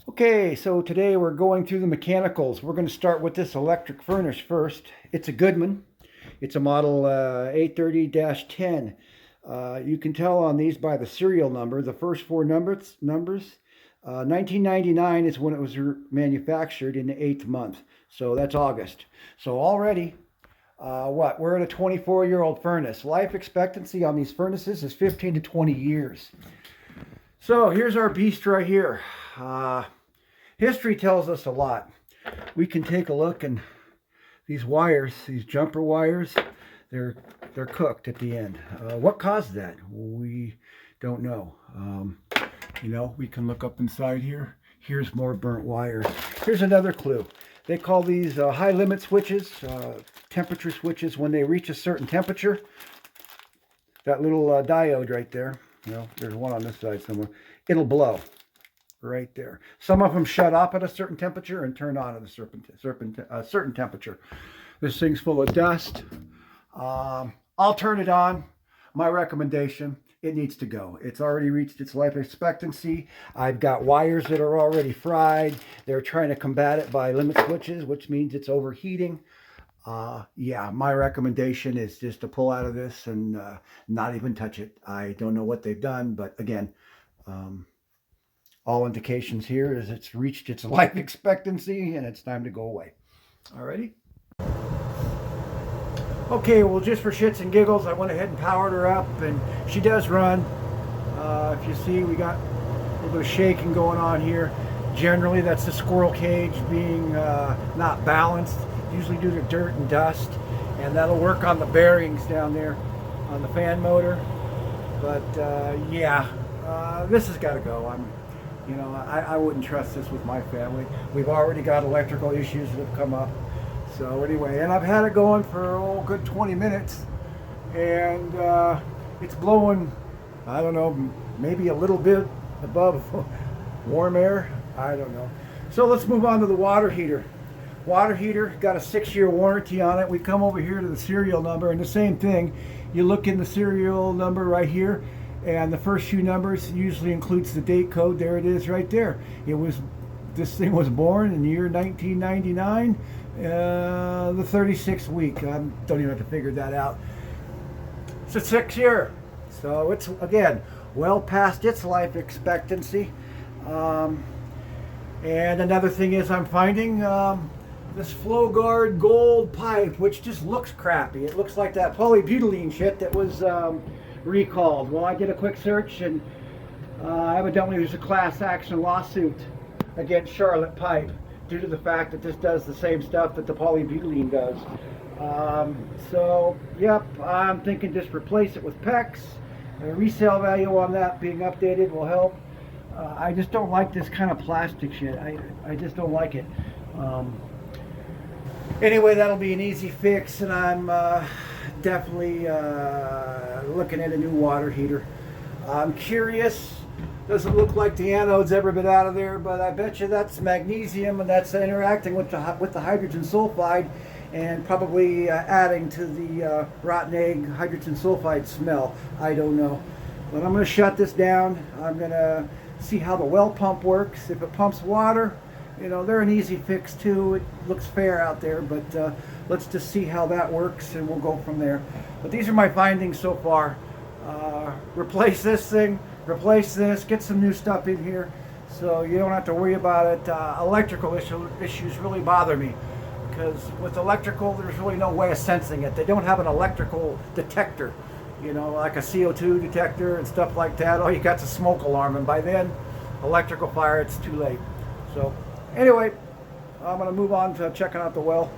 Okay, so today we're going through the mechanicals. We're going to start with this electric furnace first. It's a Goodman. It's a model 830-10. You can tell on these by the serial number. The first four numbers. 1999 is when it was manufactured in the 8th month. So that's August. So already, we're at a 24-year-old furnace. Life expectancy on these furnaces is 15 to 20 years. So here's our beast right here. History tells us a lot. We can take a look, and these wires, these jumper wires, they're cooked at the end. What caused that? We don't know. We can look up inside here. Here's more burnt wires. Here's another clue. They call these high limit switches, temperature switches. When they reach a certain temperature, that little diode right there, there's one on this side somewhere, it'll blow. Right there. Some of them shut off at a certain temperature and turn on at a certain temperature. This thing's full of dust. I'll turn it on. My recommendation, it needs to go. It's already reached its life expectancy. I've got wires that are already fried. They're trying to combat it by limit switches, which means it's overheating. My recommendation is just to pull out of this and not even touch it. I don't know what they've done, but again, all indications here is it's reached its life expectancy and it's time to go away. Alrighty. Okay, well, just for shits and giggles, I went ahead and powered her up, and she does run. If you see, we got a little bit of shaking going on here. Generally, that's the squirrel cage being not balanced, usually due to dirt and dust, and that'll work on the bearings down there on the fan motor. But this has got to go. I wouldn't trust this with my family. We've already got electrical issues that have come up. So anyway, and I've had it going for a good 20 minutes, and it's blowing, I don't know, maybe a little bit above warm air. I don't know. So let's move on to the water heater. Water heater, got a 6-year warranty on it. We come over here to the serial number, and the same thing. You look in the serial number right here, and the first few numbers usually includes the date code. There it is right there. This thing was born in the year 1999, the 36th week. I don't even have to figure that out. It's a 6-year. So it's, again, well past its life expectancy. And another thing is I'm finding this Flow Guard gold pipe, which just looks crappy. It looks like that polybutylene shit that was recalled. Well, I did a quick search, and evidently there's a class action lawsuit against Charlotte Pipe due to the fact that this does the same stuff that the polybutylene does. I'm thinking just replace it with PEX. The resale value on that being updated will help. I just don't like this kind of plastic shit. I just don't like it. Anyway, that'll be an easy fix, and I'm definitely looking at a new water heater. I'm curious, doesn't look like the anode's ever been out of there, but I bet you that's magnesium, and that's interacting with the hydrogen sulfide and probably adding to the rotten egg hydrogen sulfide smell. I don't know. But I'm going to shut this down. I'm going to see how the well pump works. If it pumps water, they're an easy fix too. It looks fair out there, but let's just see how that works, and we'll go from there. But these are my findings so far. Replace this thing, replace this, get some new stuff in here, so you don't have to worry about it. Electrical issues really bother me, because with electrical, there's really no way of sensing it. They don't have an electrical detector, like a CO2 detector and stuff like that. All you got's a smoke alarm, and by then, electrical fire, it's too late. So anyway, I'm going to move on to checking out the well.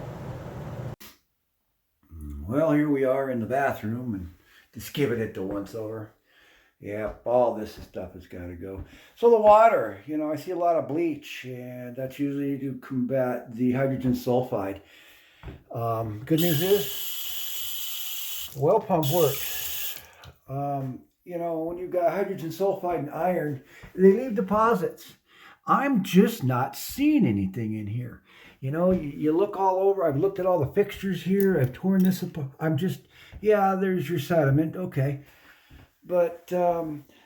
Well, here we are in the bathroom, and just giving it the once over. Yeah, all this stuff has got to go. So the water, I see a lot of bleach, and that's usually to combat the hydrogen sulfide. Good news is the well pump works. When you've got hydrogen sulfide and iron, they leave deposits. I'm just not seeing anything in here. You look all over. I've looked at all the fixtures here. I've torn this apart. There's your sediment. Okay. But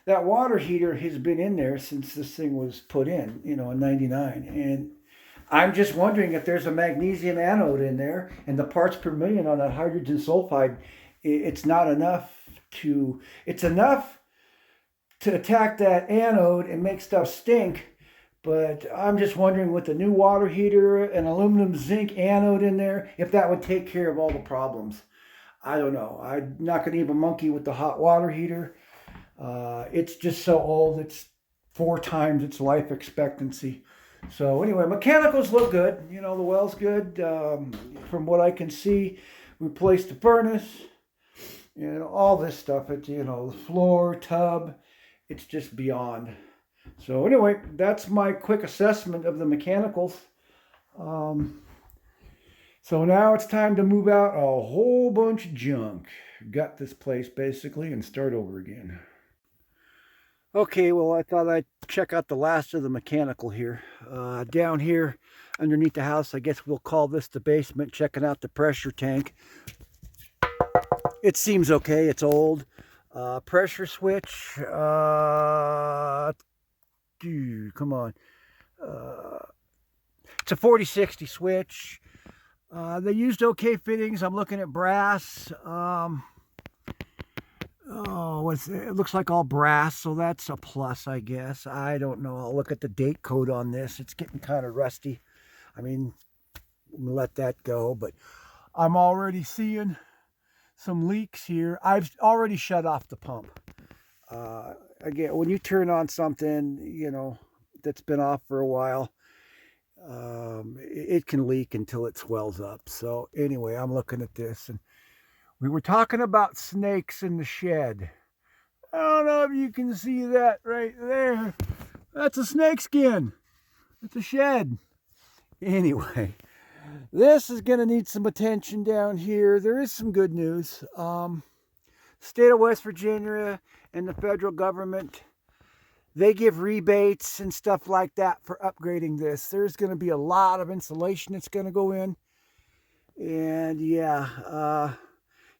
that water heater has been in there since this thing was put in, in '99, and I'm just wondering if there's a magnesium anode in there, and the parts per million on that hydrogen sulfide, it's not enough to. It's enough to attack that anode and make stuff stink. But I'm just wondering with the new water heater and aluminum zinc anode in there, if that would take care of all the problems. I don't know. I'm not going to even monkey with the hot water heater. It's just so old. It's 4 times its life expectancy. So anyway, mechanicals look good. The well's good. From what I can see, replaced the furnace. All this stuff. It's the floor, tub. It's just beyond. So anyway, that's my quick assessment of the mechanicals. So now it's time to move out a whole bunch of junk. Gut this place basically and start over again. Okay, well, I thought I'd check out the last of the mechanical here. Down here underneath the house, I guess we'll call this the basement, checking out the pressure tank. It seems okay, it's old. Pressure switch, come on. It's a 4060 switch. They used okay fittings. I'm looking at brass. It looks like all brass, so that's a plus, I guess. I don't know. I'll look at the date code on this. It's getting kind of rusty. I mean, let that go, but I'm already seeing some leaks here. I've already shut off the pump. Again, when you turn on something, that's been off for a while, it can leak until it swells up. So anyway, I'm looking at this, and we were talking about snakes in the shed. I don't know if you can see that right there. That's a snake skin. It's a shed. Anyway, this is going to need some attention down here. There is some good news. State of West Virginia and the federal government, they give rebates and stuff like that for upgrading this. There's going to be a lot of insulation that's going to go in. And yeah,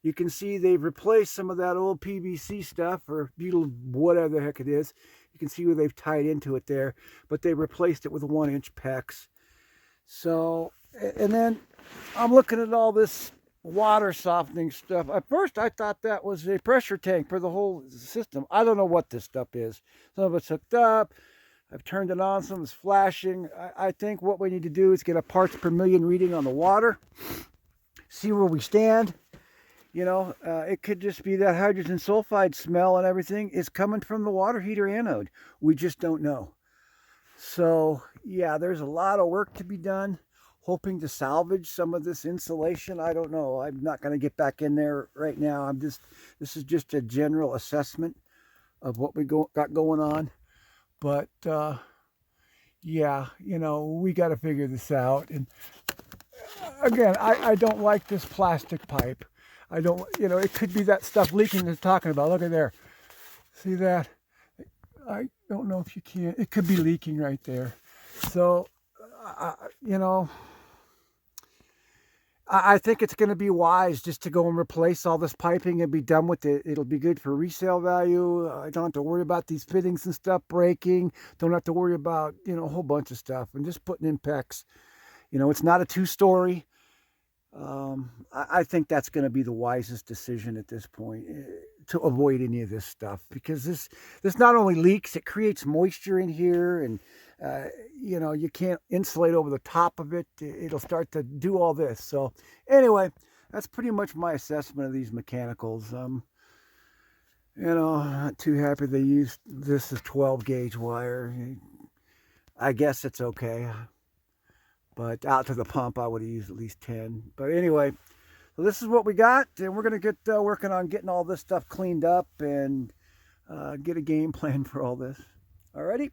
you can see they've replaced some of that old PVC stuff, or butyl, whatever the heck it is. You can see where they've tied into it there, but they replaced it with 1-inch PEX. So, and then I'm looking at all this water softening stuff. At first I thought that was a pressure tank for the whole system. I don't know what this stuff is. Some of it's hooked up. I've turned it on, some is flashing. I think what we need to do is get a parts per million reading on the water, see where we stand. It could just be that hydrogen sulfide smell and everything is coming from the water heater anode. We just don't know. So yeah, there's a lot of work to be done. Hoping to salvage some of this insulation. I don't know. I'm not going to get back in there right now. This is just a general assessment of what we got going on. But yeah, we got to figure this out. And again, I don't like this plastic pipe. I don't, it could be that stuff leaking they're talking about. Look at there. See that? I don't know if you can. It could be leaking right there. So, I think it's going to be wise just to go and replace all this piping and be done with it. It'll be good for resale value. I don't have to worry about these fittings and stuff breaking. Don't have to worry about, a whole bunch of stuff. And just putting in PEX. It's not a 2-story. I think that's going to be the wisest decision at this point, to avoid any of this stuff, because this not only leaks, it creates moisture in here, and you can't insulate over the top of it. It'll start to do all this. So anyway, that's pretty much my assessment of these mechanicals. Not too happy they used this as 12 gauge wire. I guess it's okay. But out to the pump, I would have used at least 10. But anyway, so this is what we got. And we're going to get working on getting all this stuff cleaned up and get a game plan for all this. Alrighty.